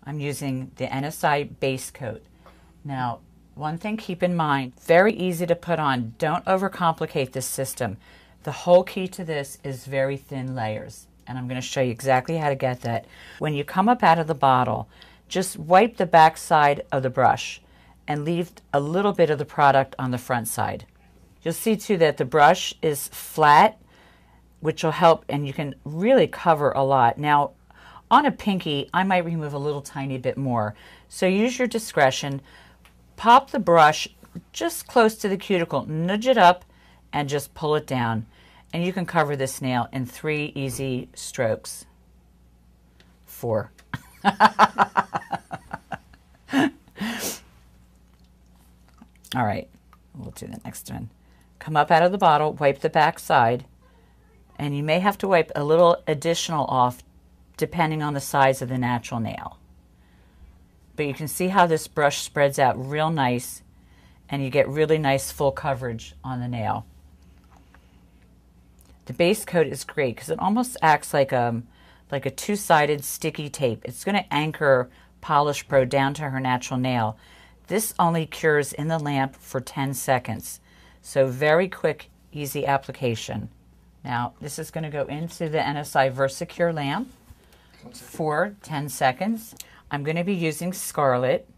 I'm using the NSI base coat. Now, one thing keep in mind, very easy to put on. Don't overcomplicate this system. The whole key to this is very thin layers, and I'm going to show you exactly how to get that. When you come up out of the bottle, just wipe the back side of the brush and leave a little bit of the product on the front side. You'll see too that the brush is flat, which will help, and you can really cover a lot. Now, on a pinky, I might remove a little tiny bit more. So use your discretion. Pop the brush just close to the cuticle, nudge it up, and just pull it down. And you can cover this nail in 3 easy strokes. 4. All right, we'll do the next one. Come up out of the bottle, wipe the back side, and you may have to wipe a little additional off depending on the size of the natural nail. But you can see how this brush spreads out real nice, and you get really nice full coverage on the nail. The base coat is great because it almost acts like a two-sided sticky tape. It's going to anchor Polish Pro down to her natural nail. This only cures in the lamp for 10 seconds. So very quick, easy application. Now, this is going to go into the NSI VersaCure lamp for 10 seconds. I'm going to be using Scarlet,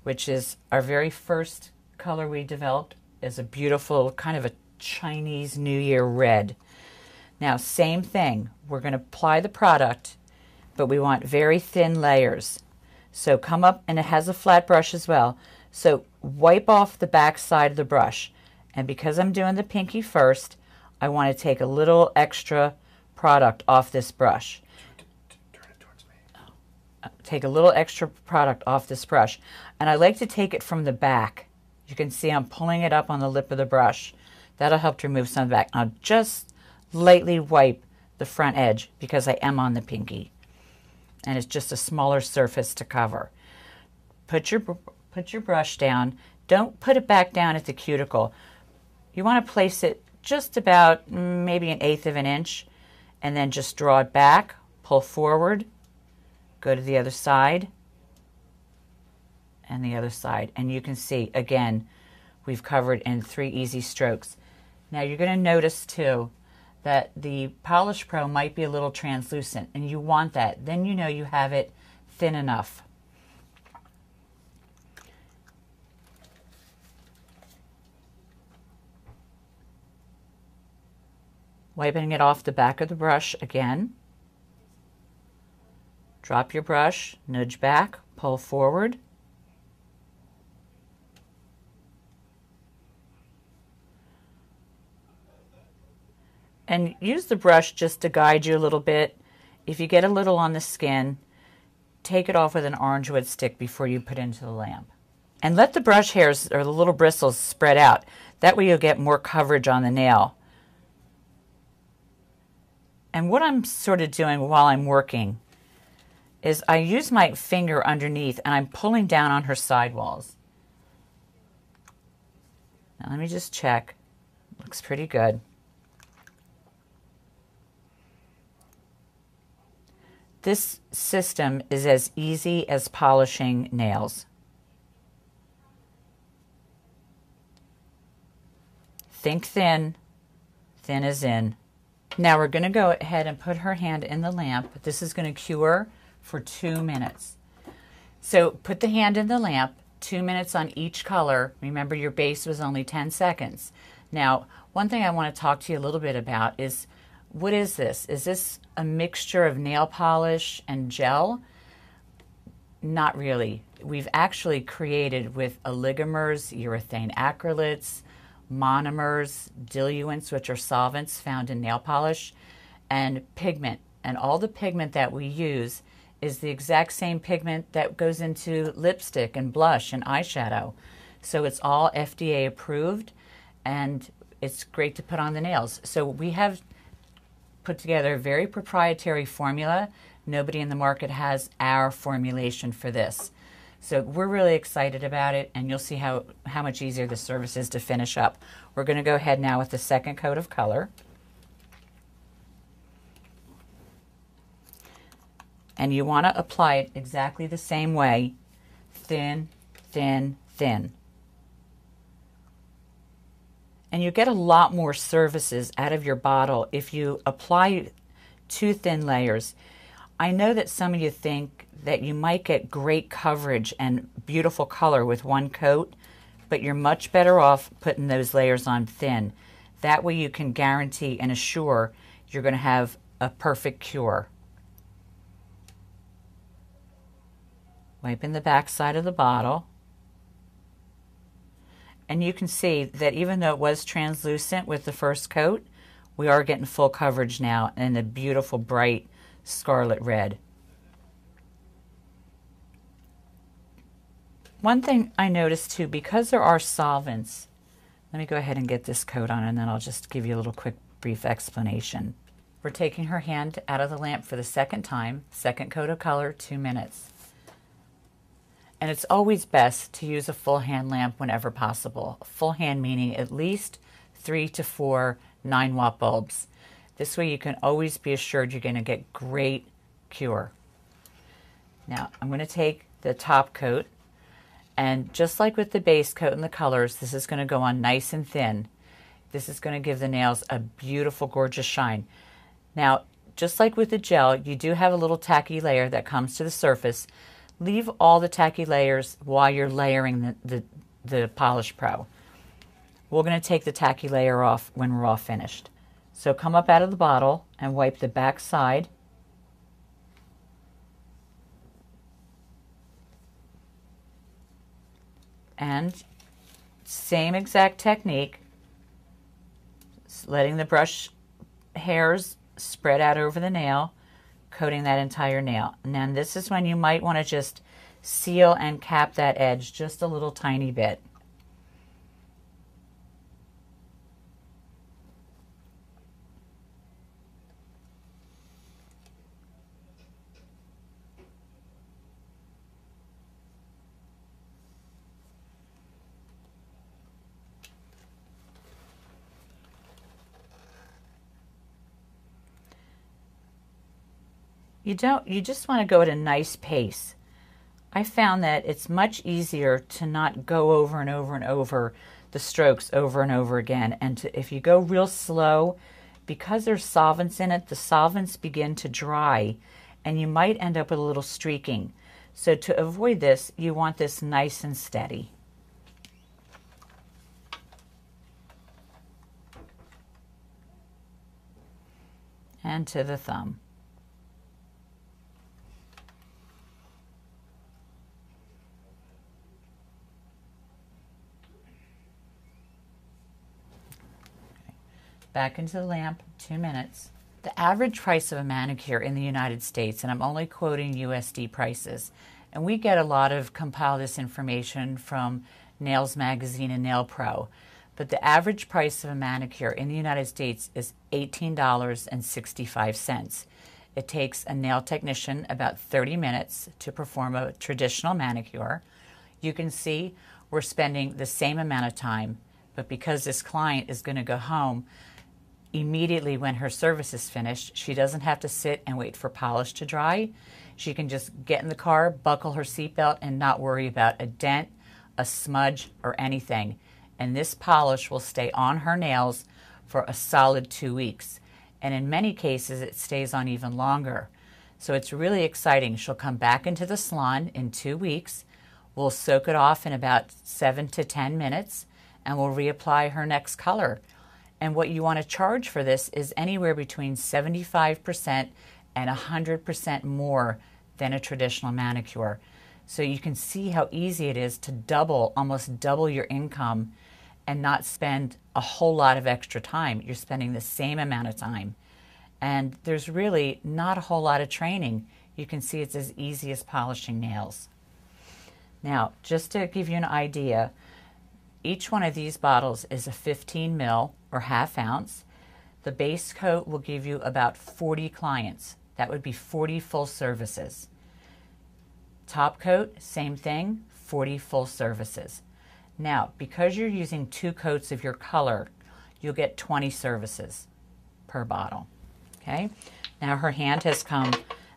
which is our very first color we developed, is a beautiful kind of a Chinese New Year red. Now, same thing. We're going to apply the product, but we want very thin layers. So come up, and it has a flat brush as well. So wipe off the back side of the brush. And because I'm doing the pinky first, I want to take a little extra product off this brush. Turn it towards me. Take a little extra product off this brush. And I like to take it from the back. You can see I'm pulling it up on the lip of the brush. That'll help to remove some of the back. Now just lightly wipe the front edge because I am on the pinky. And it's just a smaller surface to cover. Put your brush down. Don't put it back down at the cuticle. You want to place it just about maybe 1/8 of an inch, and then just draw it back, pull forward, go to the other side, and the other side. And you can see, again, we've covered in 3 easy strokes. Now you're going to notice too that the Polish Pro might be a little translucent, and you want that. Then you know you have it thin enough. Wiping it off the back of the brush again. Drop your brush, nudge back, pull forward. And use the brush just to guide you a little bit. If you get a little on the skin, take it off with an orange wood stick before you put into the lamp. And let the brush hairs or the little bristles spread out. That way you'll get more coverage on the nail. And what I'm sort of doing while I'm working is I use my finger underneath and I'm pulling down on her sidewalls. Now let me just check. Looks pretty good. This system is as easy as polishing nails. Think thin, thin as in. Now we're going to go ahead and put her hand in the lamp. This is going to cure for 2 minutes. So put the hand in the lamp, 2 minutes on each color. Remember, your base was only 10 seconds. Now, one thing I want to talk to you a little bit about is, what is this? Is this a mixture of nail polish and gel? Not really. We've actually created with oligomers, urethane acrylates, monomers, diluents, which are solvents found in nail polish, and pigment. And all the pigment that we use is the exact same pigment that goes into lipstick and blush and eyeshadow. So it's all FDA approved, and it's great to put on the nails. So we have put together a very proprietary formula. Nobody in the market has our formulation for this. So we're really excited about it, and you'll see how much easier the service is to finish up. We're going to go ahead now with the second coat of color. And you want to apply it exactly the same way, thin, thin, thin. And you get a lot more services out of your bottle if you apply 2 thin layers. I know that some of you think that you might get great coverage and beautiful color with 1 coat, but you're much better off putting those layers on thin. That way you can guarantee and assure you're going to have a perfect cure. Wiping the back side of the bottle. And you can see that even though it was translucent with the first coat, we are getting full coverage now in the beautiful bright scarlet red. One thing I noticed too, because there are solvents, let me go ahead and get this coat on and then I'll just give you a little quick brief explanation. We're taking her hand out of the lamp for the second time, second coat of color, 2 minutes. And it's always best to use a full hand lamp whenever possible. Full hand meaning at least 3 to 4 9-watt bulbs. This way you can always be assured you're going to get great cure. Now I'm going to take the top coat, and just like with the base coat and the colors, this is going to go on nice and thin. This is going to give the nails a beautiful, gorgeous shine. Now, just like with the gel, you do have a little tacky layer that comes to the surface. Leave all the tacky layers while you're layering the Polish Pro. We're going to take the tacky layer off when we're all finished. So come up out of the bottle and wipe the back side. And same exact technique, letting the brush hairs spread out over the nail, coating that entire nail. And then this is when you might want to just seal and cap that edge just a little tiny bit. You just want to go at a nice pace. I found that it's much easier to not go over and over and over the strokes over and over again. And if you go real slow, because there's solvents in it, the solvents begin to dry and you might end up with a little streaking. So to avoid this, you want this nice and steady. And to the thumb. Back into the lamp, 2 minutes. The average price of a manicure in the United States, and I'm only quoting USD prices, and we get a lot of compile this information from Nails Magazine and Nail Pro, but the average price of a manicure in the United States is $18.65. It takes a nail technician about 30 minutes to perform a traditional manicure. You can see we're spending the same amount of time, but because this client is going to go home immediately when her service is finished, she doesn't have to sit and wait for polish to dry. She can just get in the car, buckle her seatbelt, and not worry about a dent, a smudge, or anything. And this polish will stay on her nails for a solid 2 weeks. And in many cases, it stays on even longer. So it's really exciting. She'll come back into the salon in 2 weeks. We'll soak it off in about 7 to 10 minutes, and we'll reapply her next color. And what you want to charge for this is anywhere between 75% and 100% more than a traditional manicure. So you can see how easy it is to almost double your income and not spend a whole lot of extra time. You're spending the same amount of time. And there's really not a whole lot of training. You can see it's as easy as polishing nails. Now, just to give you an idea, each one of these bottles is a 15 ml or ½ ounce. The base coat will give you about 40 clients. That would be 40 full services. Top coat, same thing, 40 full services. Now, because you're using 2 coats of your color, you'll get 20 services per bottle. Okay? Now her hand has come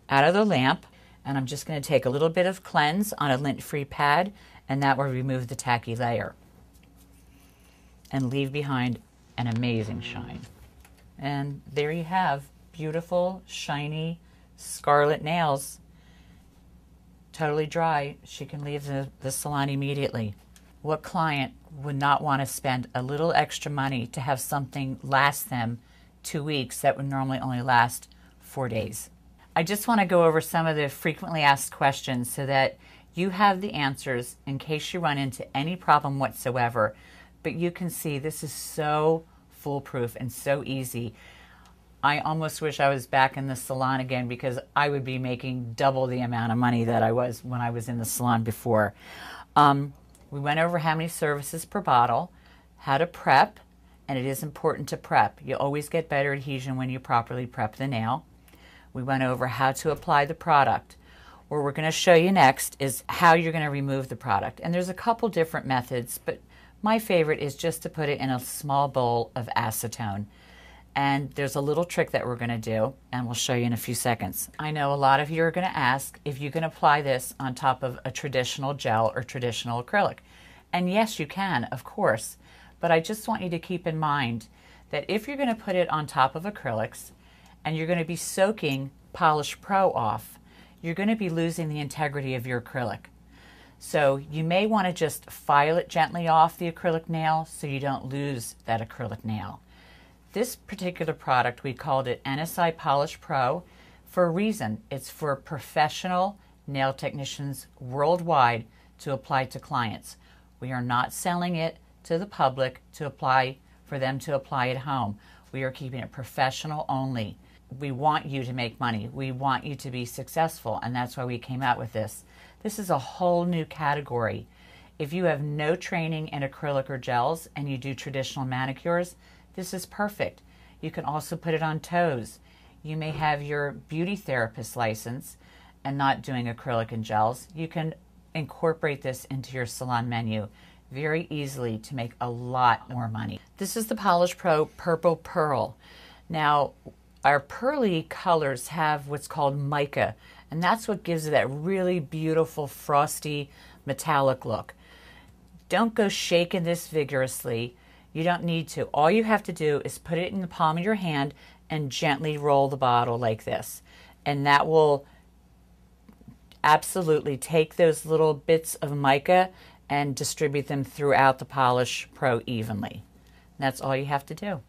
out of the lamp, and I'm just going to take a little bit of cleanse on a lint-free pad, and that will remove the tacky layer and leave behind an amazing shine. And there you have beautiful, shiny, scarlet nails. Totally dry. She can leave the salon immediately. What client would not want to spend a little extra money to have something last them 2 weeks that would normally only last 4 days? I just want to go over some of the frequently asked questions so that you have the answers in case you run into any problem whatsoever. But you can see this is so foolproof and so easy. I almost wish I was back in the salon again, because I would be making double the amount of money that I was when I was in the salon before. We went over how many services per bottle, how to prep, and it is important to prep. You always get better adhesion when you properly prep the nail. We went over how to apply the product. What we're going to show you next is how you're going to remove the product. And there's a couple different methods, but my favorite is just to put it in a small bowl of acetone. And there's a little trick that we're going to do, and we'll show you in a few seconds. I know a lot of you are going to ask if you can apply this on top of a traditional gel or traditional acrylic. And yes, you can, of course. But I just want you to keep in mind that if you're going to put it on top of acrylics and you're going to be soaking Polish Pro off, you're going to be losing the integrity of your acrylic. So you may want to just file it gently off the acrylic nail so you don't lose that acrylic nail. This particular product, we called it NSI Polish Pro for a reason. It's for professional nail technicians worldwide to apply to clients. We are not selling it to the public to apply for them to apply at home. We are keeping it professional only. We want you to make money. We want you to be successful, and that's why we came out with this. This is a whole new category. If you have no training in acrylic or gels and you do traditional manicures, this is perfect. You can also put it on toes. You may have your beauty therapist license and not doing acrylic and gels. You can incorporate this into your salon menu very easily to make a lot more money. This is the Polish Pro Purple Pearl. Now, our pearly colors have what's called mica, and that's what gives it that really beautiful, frosty, metallic look. Don't go shaking this vigorously. You don't need to. All you have to do is put it in the palm of your hand and gently roll the bottle like this. And that will absolutely take those little bits of mica and distribute them throughout the Polish Pro evenly. And that's all you have to do.